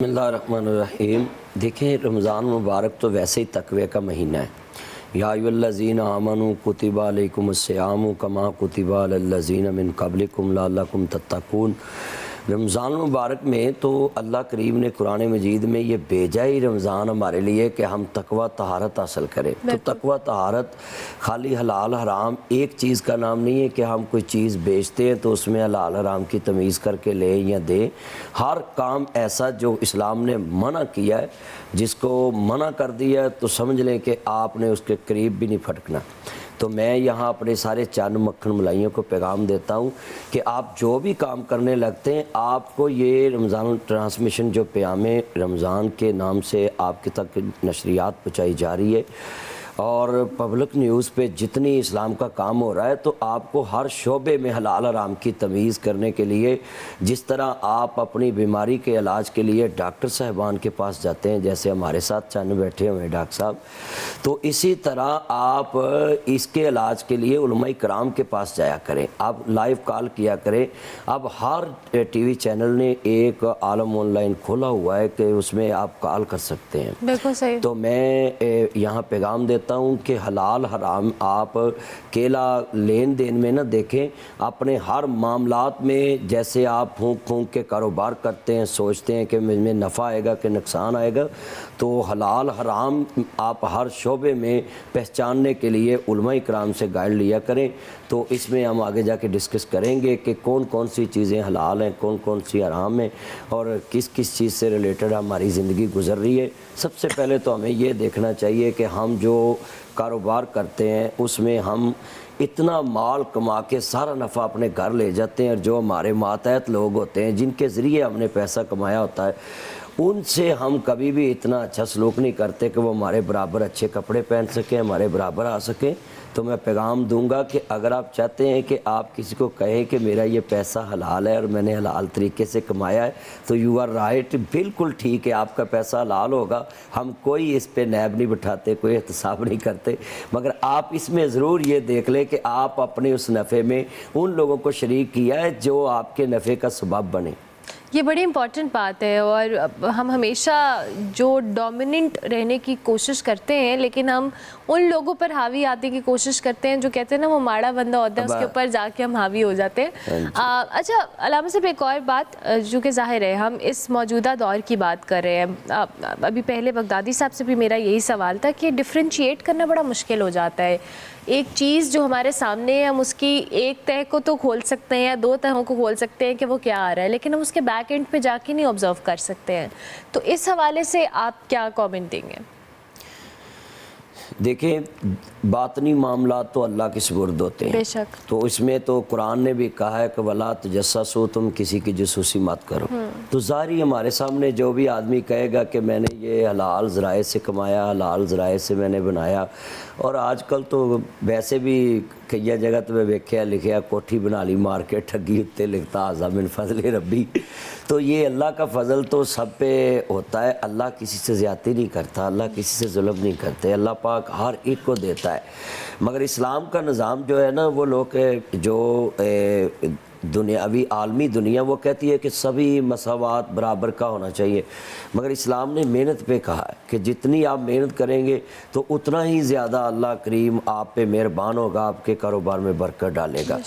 بسم اللہ الرحمن الرحیم۔ دیکھیں، رمضان مبارک تو ویسے ہی تقوی کا مہینہ ہے۔ یا ایھا الذین آمنوا کتب علیکم الصیام کما کتب علی الذین من قبلکم لعلکم تتقون۔ رمضان مبارک میں تو اللہ کریم نے قرآن مجید میں یہ بھیجا ہی رمضان ہمارے لیے کہ ہم تقوی طہارت حاصل کریں۔ تو تقوی طہارت خالی حلال حرام ایک چیز کا نام نہیں ہے کہ ہم کوئی چیز بیچتے ہیں تو اس میں حلال حرام کی تمیز کر کے لیں یا دیں۔ ہر کام ایسا جو اسلام نے منع کیا ہے، جس کو منع کر دیا ہے تو سمجھ لیں کہ آپ نے اس کے قریب بھی نہیں پھٹکنا۔ تو میں یہاں اپنے سارے چند مکھن ملائیوں کو پیغام دیتا ہوں کہ آپ جو بھی کام کرنے لگتے ہیں، آپ کو یہ رمضان ٹرانسمیشن جو پیام رمضان کے نام سے آپ کے تک نشریات پہنچائی جا رہی ہے، اور پبلک نیوز پہ جتنی اسلام کا کام ہو رہا ہے، تو آپ کو ہر شعبے میں حلال حرام کی تمیز کرنے کے لیے، جس طرح آپ اپنی بیماری کے علاج کے لیے ڈاکٹر صاحبان کے پاس جاتے ہیں، جیسے ہمارے ساتھ چند بیٹھے ہوئے ہیں ڈاکٹر صاحب، تو اسی طرح آپ اس کے علاج کے لیے علماء کرام کے پاس جایا کریں۔ آپ لائیو کال کیا کریں۔ اب ہر ٹی وی چینل نے ایک عالم آن لائن کھولا ہوا ہے کہ اس میں آپ کال کر سکتے ہیں۔ بالکل صحیح۔ تو میں یہاں پیغام دیتا ہوں کہ حلال حرام آپ کیلا لین دین میں نہ دیکھیں، اپنے ہر معاملات میں جیسے آپ پھونک پھونک کے کاروبار کرتے ہیں، سوچتے ہیں کہ مجھ میں نفع آئے گا کہ نقصان آئے گا، تو حلال حرام آپ ہر شعبے میں پہچاننے کے لیے علماء کرام سے گائیڈ لیا کریں۔ تو اس میں ہم آگے جا کے ڈسکس کریں گے کہ کون کون سی چیزیں حلال ہیں، کون کون سی حرام ہیں، اور کس کس چیز سے ریلیٹڈ ہماری زندگی گزر رہی ہے۔ سب سے پہلے تو ہمیں یہ دیکھنا چاہیے کہ ہم جو کاروبار کرتے ہیں اس میں ہم اتنا مال کما کے سارا نفع اپنے گھر لے جاتے ہیں، اور جو ہمارے ماتحت لوگ ہوتے ہیں جن کے ذریعے ہم نے پیسہ کمایا ہوتا ہے، ان سے ہم کبھی بھی اتنا اچھا سلوک نہیں کرتے کہ وہ ہمارے برابر اچھے کپڑے پہن سکیں، ہمارے برابر آ سکیں۔ تو میں پیغام دوں گا کہ اگر آپ چاہتے ہیں کہ آپ کسی کو کہیں کہ میرا یہ پیسہ حلال ہے اور میں نے حلال طریقے سے کمایا ہے، تو یو آر رائٹ، بالکل ٹھیک ہے، آپ کا پیسہ حلال ہوگا، ہم کوئی اس پہ نیب نہیں بٹھاتے، کوئی احتساب نہیں کرتے، مگر آپ اس میں ضرور یہ دیکھ لیں کہ آپ اپنے اس نفع میں ان لوگوں کو شریک کیا ہے جو آپ کے نفع کا سبب بنے۔ یہ بڑی امپورٹنٹ بات ہے، اور ہم ہمیشہ جو ڈومیننٹ رہنے کی کوشش کرتے ہیں، لیکن ہم ان لوگوں پر حاوی آنے کی کوشش کرتے ہیں جو کہتے ہیں نا وہ ماڑا بندہ ہوتا ہے، اس کے اوپر جا کے ہم حاوی ہو جاتے ہیں۔ اچھا علامہ صاحب، ایک اور بات جو کہ ظاہر ہے ہم اس موجودہ دور کی بات کر رہے ہیں، ابھی پہلے بغدادی صاحب سے بھی میرا یہی سوال تھا کہ ڈفرینشیٹ کرنا بڑا مشکل ہو جاتا ہے۔ ایک چیز جو ہمارے سامنے ہے، ہم اس کی ایک تہہ کو تو کھول سکتے ہیں یا دو تہوں کو کھول سکتے ہیں کہ وہ کیا آ رہا ہے، لیکن ہم اس کے بیک اینڈ پہ جا کے نہیں آبزرو کر سکتے ہیں۔ تو اس حوالے سے آپ کیا کامنٹ دیں گے؟ دیکھیں، باطنی معاملات تو اللہ کے سپرد ہوتے ہیں، بے شک۔ تو اس میں تو قرآن نے بھی کہا ہے کہ وَلَا تَجَسَّسُوا، تم کسی کی جاسوسی مت کرو۔ تو ظاہری ہمارے سامنے جو بھی آدمی کہے گا کہ میں نے یہ حلال ذرائع سے کمایا، حلال ذرائع سے میں نے بنایا، اور آج کل تو ویسے بھی کئی جگہ تو میں ویکھیا لکھیا کوٹھی بنا لی مار کے ٹھگی اتے لکھتا ھذا من فضل ربی۔ تو یہ اللہ کا فضل تو سب پہ ہوتا ہے، اللہ کسی سے زیادتی نہیں کرتا، اللہ کسی سے ظلم نہیں کرتے، اللہ پاک ہر ایک کو دیتا ہے۔ مگر اسلام کا نظام جو ہے نا، وہ لوگ جو دنیاوی عالمی دنیا وہ کہتی ہے کہ سبھی مساوات برابر کا ہونا چاہیے، مگر اسلام نے محنت پہ کہا ہے کہ جتنی آپ محنت کریں گے تو اتنا ہی زیادہ اللہ کریم آپ پہ مہربان ہوگا، آپ کے کاروبار میں برکت ڈالے گا۔